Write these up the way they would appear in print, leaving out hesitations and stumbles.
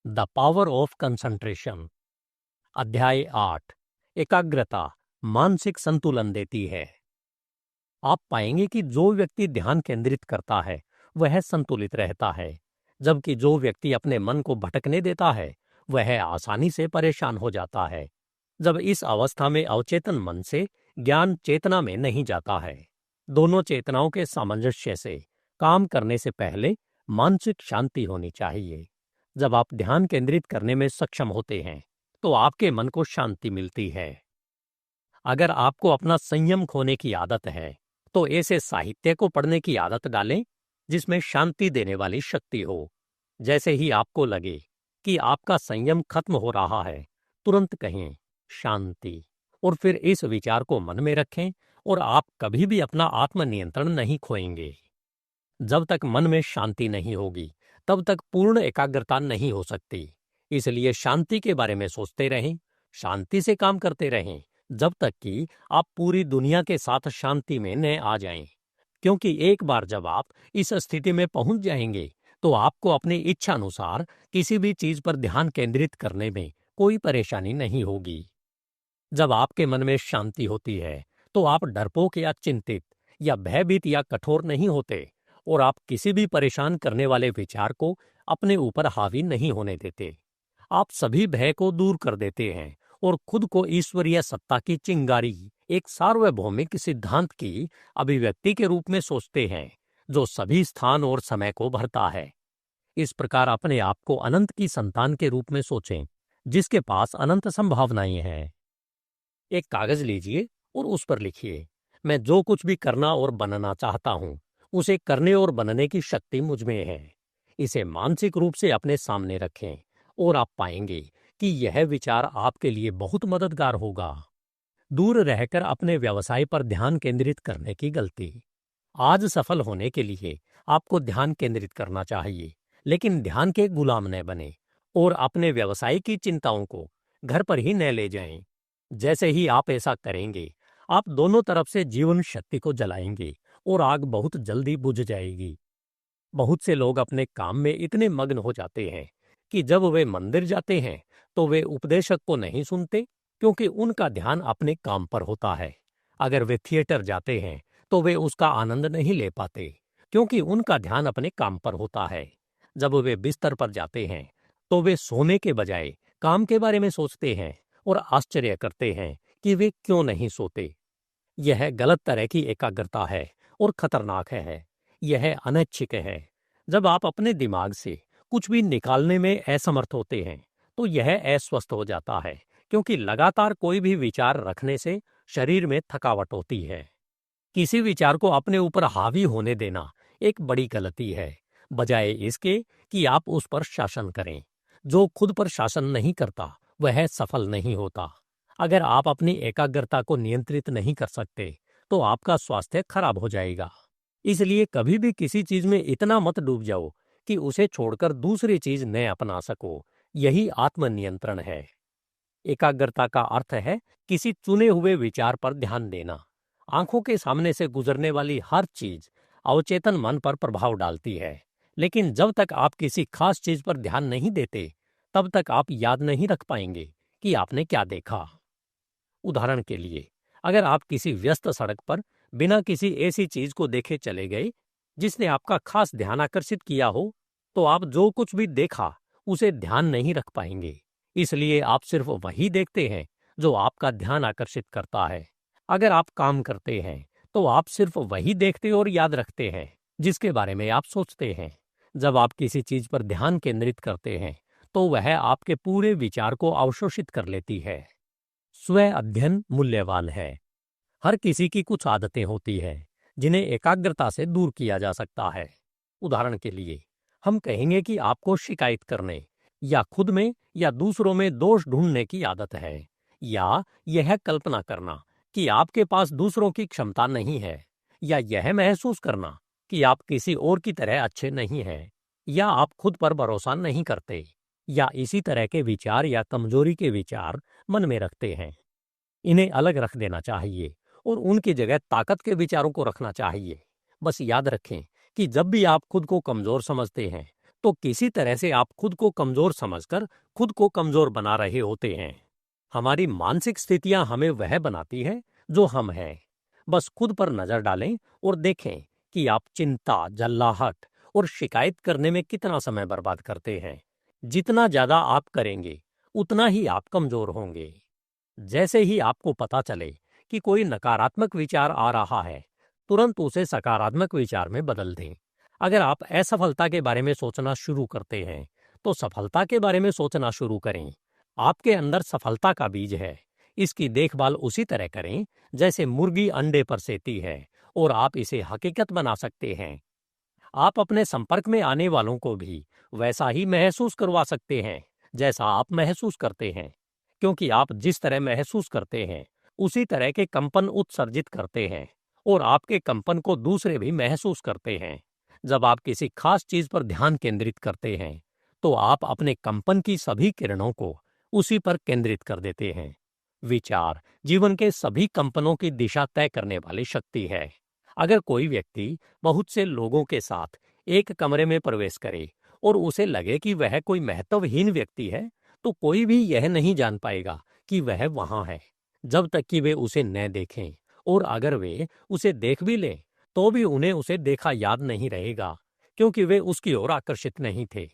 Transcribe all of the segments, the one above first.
The power of concentration. अध्याय 8। एकाग्रता मानसिक संतुलन देती है। आप पाएंगे कि जो व्यक्ति ध्यान केंद्रित करता है वह संतुलित रहता है, जबकि जो व्यक्ति अपने मन को भटकने देता है वह आसानी से परेशान हो जाता है। जब इस अवस्था में अवचेतन मन से ज्ञान चेतना में नहीं जाता है। दोनों चेतनाओं के सामंजस्य से काम करने से पहले मानसिक शांति होनी चाहिए। जब आप ध्यान केंद्रित करने में सक्षम होते हैं तो आपके मन को शांति मिलती है। अगर आपको अपना संयम खोने की आदत है तो ऐसे साहित्य को पढ़ने की आदत डालें जिसमें शांति देने वाली शक्ति हो। जैसे ही आपको लगे कि आपका संयम खत्म हो रहा है, तुरंत कहें शांति, और फिर इस विचार को मन में रखें और आप कभी भी अपना आत्मनियंत्रण नहीं खोएंगे। जब तक मन में शांति नहीं होगी तब तक पूर्ण एकाग्रता नहीं हो सकती। इसलिए शांति के बारे में सोचते रहें, शांति से काम करते रहें, जब तक कि आप पूरी दुनिया के साथ शांति में न आ जाएं। क्योंकि एक बार जब आप इस स्थिति में पहुंच जाएंगे तो आपको अपनी इच्छा अनुसार किसी भी चीज पर ध्यान केंद्रित करने में कोई परेशानी नहीं होगी। जब आपके मन में शांति होती है तो आप डरपोक या चिंतित या भयभीत या कठोर नहीं होते, और आप किसी भी परेशान करने वाले विचार को अपने ऊपर हावी नहीं होने देते। आप सभी भय को दूर कर देते हैं और खुद को ईश्वरीय सत्ता की चिंगारी, एक सार्वभौमिक सिद्धांत की अभिव्यक्ति के रूप में सोचते हैं जो सभी स्थान और समय को भरता है। इस प्रकार अपने आप को अनंत की संतान के रूप में सोचें, जिसके पास अनंत संभावनाएं हैं। एक कागज लीजिए और उस पर लिखिए, मैं जो कुछ भी करना और बनना चाहता हूं उसे करने और बनने की शक्ति मुझ में है। इसे मानसिक रूप से अपने सामने रखें और आप पाएंगे कि यह विचार आपके लिए बहुत मददगार होगा। दूर रहकर अपने व्यवसाय पर ध्यान केंद्रित करने की गलती। आज सफल होने के लिए आपको ध्यान केंद्रित करना चाहिए, लेकिन ध्यान के गुलाम न बने और अपने व्यवसाय की चिंताओं को घर पर ही न ले जाएं। जैसे ही आप ऐसा करेंगे, आप दोनों तरफ से जीवन शक्ति को जलाएंगे और आग बहुत जल्दी बुझ जाएगी। बहुत से लोग अपने काम में इतने मग्न हो जाते हैं कि जब वे मंदिर जाते हैं तो वे उपदेशक को नहीं सुनते, क्योंकि उनका ध्यान अपने काम पर होता है। अगर वे थिएटर जाते हैं तो वे उसका आनंद नहीं ले पाते, क्योंकि उनका ध्यान अपने काम पर होता है। जब वे बिस्तर पर जाते हैं तो वे सोने के बजाय काम के बारे में सोचते हैं और आश्चर्य करते हैं कि वे क्यों नहीं सोते। यह गलत तरह की एकाग्रता है और खतरनाक है। यह अनैच्छिक है। जब आप अपने दिमाग से कुछ भी निकालने में असमर्थ होते हैं तो यह अस्वस्थ हो जाता है, क्योंकि लगातार कोई भी विचार रखने से शरीर में थकावट होती है। किसी विचार को अपने ऊपर हावी होने देना एक बड़ी गलती है, बजाय इसके कि आप उस पर शासन करें। जो खुद पर शासन नहीं करता वह सफल नहीं होता। अगर आप अपनी एकाग्रता को नियंत्रित नहीं कर सकते तो आपका स्वास्थ्य खराब हो जाएगा। इसलिए कभी भी किसी चीज में इतना मत डूब जाओ कि उसे छोड़कर दूसरी चीज न अपना सको। यही आत्मनियंत्रण है। एकाग्रता का अर्थ है किसी चुने हुए विचार पर ध्यान देना। आंखों के सामने से गुजरने वाली हर चीज अवचेतन मन पर प्रभाव डालती है, लेकिन जब तक आप किसी खास चीज पर ध्यान नहीं देते तब तक आप याद नहीं रख पाएंगे कि आपने क्या देखा। उदाहरण के लिए, अगर आप किसी व्यस्त सड़क पर बिना किसी ऐसी चीज को देखे चले गए जिसने आपका खास ध्यान आकर्षित किया हो, तो आप जो कुछ भी देखा उसे ध्यान नहीं रख पाएंगे। इसलिए आप सिर्फ वही देखते हैं जो आपका ध्यान आकर्षित करता है। अगर आप काम करते हैं तो आप सिर्फ वही देखते और याद रखते हैं जिसके बारे में आप सोचते हैं। जब आप किसी चीज पर ध्यान केंद्रित करते हैं तो वह आपके पूरे विचार को अवशोषित कर लेती है। स्व अध्ययन मूल्यवान है। हर किसी की कुछ आदतें होती हैं जिन्हें एकाग्रता से दूर किया जा सकता है। उदाहरण के लिए, हम कहेंगे कि आपको शिकायत करने या खुद में या दूसरों में दोष ढूंढने की आदत है, या यह कल्पना करना कि आपके पास दूसरों की क्षमता नहीं है, या यह महसूस करना कि आप किसी और की तरह अच्छे नहीं हैं, या आप खुद पर भरोसा नहीं करते, या इसी तरह के विचार या कमजोरी के विचार मन में रखते हैं। इन्हें अलग रख देना चाहिए और उनकी जगह ताकत के विचारों को रखना चाहिए। बस याद रखें कि जब भी आप खुद को कमजोर समझते हैं तो किसी तरह से आप खुद को कमजोर समझकर खुद को कमजोर बना रहे होते हैं। हमारी मानसिक स्थितियां हमें वह बनाती है जो हम हैं। बस खुद पर नजर डालें और देखें कि आप चिंता, जल्लाहट और शिकायत करने में कितना समय बर्बाद करते हैं। जितना ज्यादा आप करेंगे, उतना ही आप कमजोर होंगे। जैसे ही आपको पता चले कि कोई नकारात्मक विचार आ रहा है, तुरंत उसे सकारात्मक विचार में बदल दें। अगर आप असफलता के बारे में सोचना शुरू करते हैं, तो सफलता के बारे में सोचना शुरू करें। आपके अंदर सफलता का बीज है। इसकी देखभाल उसी तरह करें जैसे मुर्गी अंडे पर सेती है, और आप इसे हकीकत बना सकते हैं। आप अपने संपर्क में आने वालों को भी वैसा ही महसूस करवा सकते हैं जैसा आप महसूस करते हैं, क्योंकि आप जिस तरह महसूस करते हैं उसी तरह के कंपन उत्सर्जित करते हैं, और आपके कंपन को दूसरे भी महसूस करते हैं। जब आप किसी खास चीज पर ध्यान केंद्रित करते हैं, तो आप अपने कंपन की सभी किरणों को उसी पर केंद्रित कर देते हैं। विचार जीवन के सभी कंपनों की दिशा तय करने वाली शक्ति है। अगर कोई व्यक्ति बहुत से लोगों के साथ एक कमरे में प्रवेश करे और उसे लगे कि वह कोई महत्वहीन व्यक्ति है, तो कोई भी यह नहीं जान पाएगा कि वह वहां है, जब तक कि वे उसे न देखें। और अगर वे उसे देख भी लें, तो भी उन्हें उसे देखा याद नहीं रहेगा, क्योंकि वे उसकी ओर आकर्षित नहीं थे।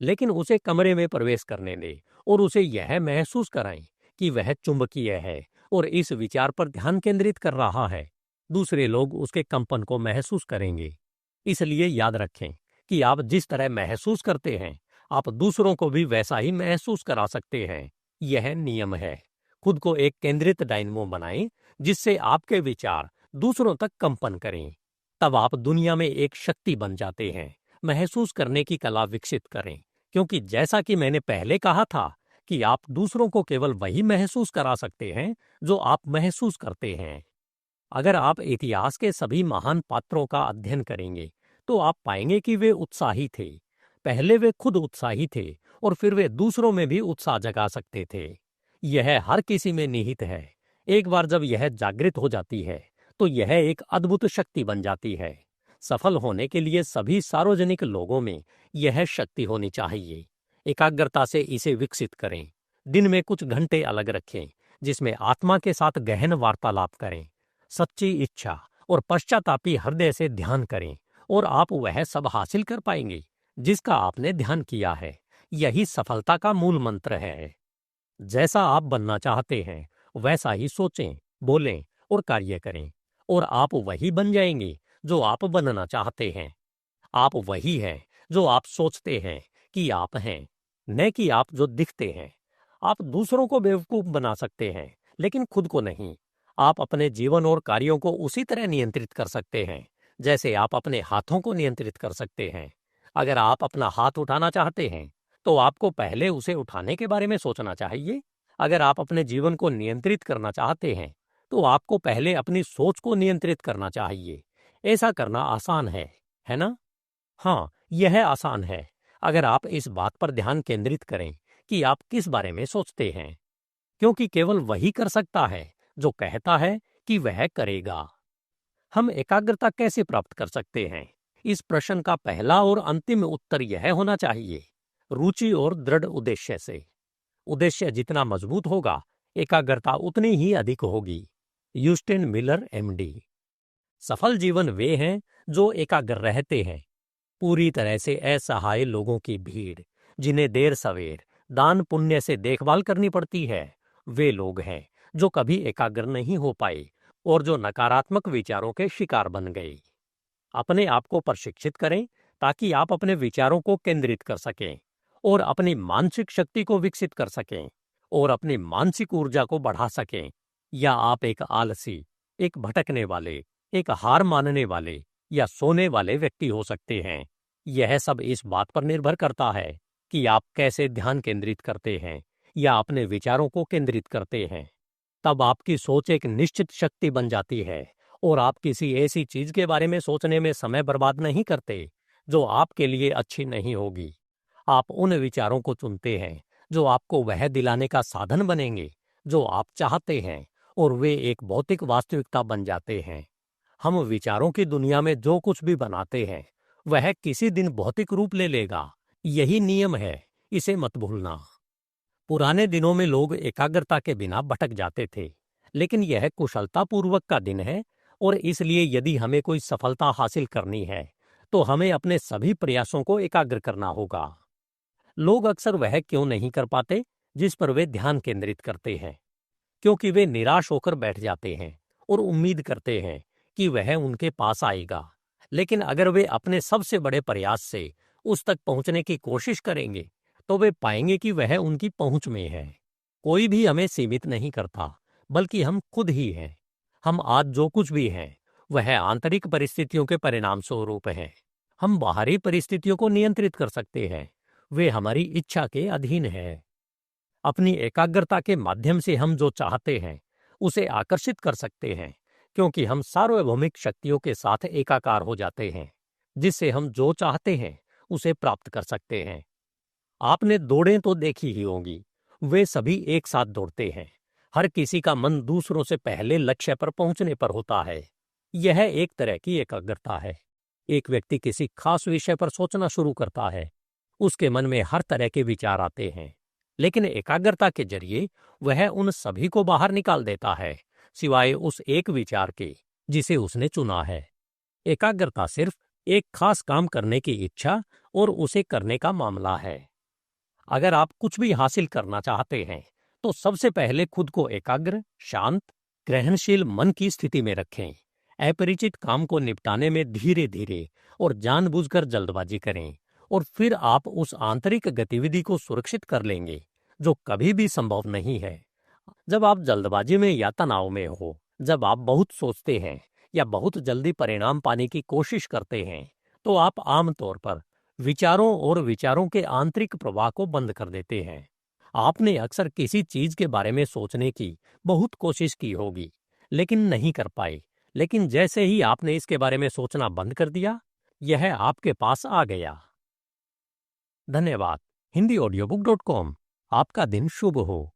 लेकिन उसे कमरे में प्रवेश करने दें और उसे यह महसूस कराएं कि वह चुंबकीय है और इस विचार पर ध्यान केंद्रित कर रहा है। दूसरे लोग उसके कंपन को महसूस करेंगे। इसलिए याद रखें कि आप जिस तरह महसूस करते हैं, आप दूसरों को भी वैसा ही महसूस करा सकते हैं। यह नियम है। खुद को एक केंद्रित डायनमो बनाएं, जिससे आपके विचार दूसरों तक कंपन करें। तब आप दुनिया में एक शक्ति बन जाते हैं। महसूस करने की कला विकसित करें, क्योंकि जैसा कि मैंने पहले कहा था कि आप दूसरों को केवल वही महसूस करा सकते हैं जो आप महसूस करते हैं। अगर आप इतिहास के सभी महान पात्रों का अध्ययन करेंगे, तो आप पाएंगे कि वे उत्साही थे। पहले वे खुद उत्साही थे, और फिर वे दूसरों में भी उत्साह जगा सकते थे। यह हर किसी में निहित है। एक बार जब यह जागृत हो जाती है, तो यह एक अद्भुत शक्ति बन जाती है। सफल होने के लिए सभी सार्वजनिक लोगों में यह शक्ति होनी चाहिए। एकाग्रता से इसे विकसित करें। दिन में कुछ घंटे अलग रखें, जिसमें आत्मा के साथ गहन वार्तालाप करें। सच्ची इच्छा और पश्चातापी हृदय से ध्यान करें, और आप वह सब हासिल कर पाएंगे जिसका आपने ध्यान किया है। यही सफलता का मूल मंत्र है। जैसा आप बनना चाहते हैं, वैसा ही सोचें, बोलें और कार्य करें, और आप वही बन जाएंगे जो आप बनना चाहते हैं। आप वही हैं जो आप सोचते हैं कि आप हैं, न कि आप जो दिखते हैं। आप दूसरों को बेवकूफ बना सकते हैं, लेकिन खुद को नहीं। आप अपने जीवन और कार्यों को उसी तरह नियंत्रित कर सकते हैं जैसे आप अपने हाथों को नियंत्रित कर सकते हैं। अगर आप अपना हाथ उठाना चाहते हैं, तो आपको पहले उसे उठाने के बारे में सोचना चाहिए। अगर आप अपने जीवन को नियंत्रित करना चाहते हैं, तो आपको पहले अपनी सोच को नियंत्रित करना चाहिए। ऐसा करना आसान है ना? हाँ, यह आसान है, अगर आप इस बात पर ध्यान केंद्रित करें कि आप किस बारे में सोचते हैं, क्योंकि केवल वही कर सकता है जो कहता है कि वह करेगा। हम एकाग्रता कैसे प्राप्त कर सकते हैं? इस प्रश्न का पहला और अंतिम उत्तर यह होना चाहिए, रुचि और दृढ़ उद्देश्य से। उद्देश्य जितना मजबूत होगा, एकाग्रता उतनी ही अधिक होगी। यूस्टिन मिलर, एमडी। सफल जीवन वे हैं जो एकाग्र रहते हैं। पूरी तरह से असहाय लोगों की भीड़, जिन्हें देर सवेर दान पुण्य से देखभाल करनी पड़ती है, वे लोग हैं जो कभी एकाग्र नहीं हो पाए और जो नकारात्मक विचारों के शिकार बन गए। अपने आप को प्रशिक्षित करें ताकि आप अपने विचारों को केंद्रित कर सकें और अपनी मानसिक शक्ति को विकसित कर सकें और अपनी मानसिक ऊर्जा को बढ़ा सकें। या आप एक आलसी, एक भटकने वाले, एक हार मानने वाले या सोने वाले व्यक्ति हो सकते हैं। यह सब इस बात पर निर्भर करता है कि आप कैसे ध्यान केंद्रित करते हैं या अपने विचारों को केंद्रित करते हैं। तब आपकी सोच एक निश्चित शक्ति बन जाती है, और आप किसी ऐसी चीज के बारे में सोचने में समय बर्बाद नहीं करते जो आपके लिए अच्छी नहीं होगी। आप उन विचारों को चुनते हैं जो आपको वह दिलाने का साधन बनेंगे जो आप चाहते हैं, और वे एक भौतिक वास्तविकता बन जाते हैं। हम विचारों की दुनिया में जो कुछ भी बनाते हैं, वह किसी दिन भौतिक रूप ले लेगा। यही नियम है, इसे मत भूलना। पुराने दिनों में लोग एकाग्रता के बिना भटक जाते थे, लेकिन यह कुशलतापूर्वक का दिन है, और इसलिए यदि हमें कोई सफलता हासिल करनी है तो हमें अपने सभी प्रयासों को एकाग्र करना होगा। लोग अक्सर वह क्यों नहीं कर पाते जिस पर वे ध्यान केंद्रित करते हैं? क्योंकि वे निराश होकर बैठ जाते हैं और उम्मीद करते हैं कि वह उनके पास आएगा। लेकिन अगर वे अपने सबसे बड़े प्रयास से उस तक पहुंचने की कोशिश करेंगे तो वे पाएंगे कि वह उनकी पहुंच में है। कोई भी हमें सीमित नहीं करता, बल्कि हम खुद ही हैं। हम आज जो कुछ भी हैं वह आंतरिक परिस्थितियों के परिणाम स्वरूप हैं। हम बाहरी परिस्थितियों को नियंत्रित कर सकते हैं, वे हमारी इच्छा के अधीन है। अपनी एकाग्रता के माध्यम से हम जो चाहते हैं उसे आकर्षित कर सकते हैं, क्योंकि हम सार्वभौमिक शक्तियों के साथ एकाकार हो जाते हैं, जिससे हम जो चाहते हैं उसे प्राप्त कर सकते हैं। आपने दौड़ें तो देखी ही होंगी, वे सभी एक साथ दौड़ते हैं। हर किसी का मन दूसरों से पहले लक्ष्य पर पहुंचने पर होता है। यह एक तरह की एकाग्रता है। एक व्यक्ति किसी खास विषय पर सोचना शुरू करता है, उसके मन में हर तरह के विचार आते हैं, लेकिन एकाग्रता के जरिए वह उन सभी को बाहर निकाल देता है, सिवाय उस एक विचार के जिसे उसने चुना है। एकाग्रता सिर्फ एक खास काम करने की इच्छा और उसे करने का मामला है। अगर आप कुछ भी हासिल करना चाहते हैं तो सबसे पहले खुद को एकाग्र, शांत, ग्रहणशील मन की स्थिति में रखें। अपरिचित काम को निपटाने में धीरे धीरे और जानबूझकर जल्दबाजी करें, और फिर आप उस आंतरिक गतिविधि को सुरक्षित कर लेंगे जो कभी भी संभव नहीं है। जब आप जल्दबाजी में या तनाव में हो, जब आप बहुत सोचते हैं या बहुत जल्दी परिणाम पाने की कोशिश करते हैं, तो आप आमतौर पर विचारों और विचारों के आंतरिक प्रवाह को बंद कर देते हैं। आपने अक्सर किसी चीज के बारे में सोचने की बहुत कोशिश की होगी, लेकिन नहीं कर पाए। लेकिन जैसे ही आपने इसके बारे में सोचना बंद कर दिया, यह आपके पास आ गया। धन्यवाद। HindiAudiobook.com। आपका दिन शुभ हो।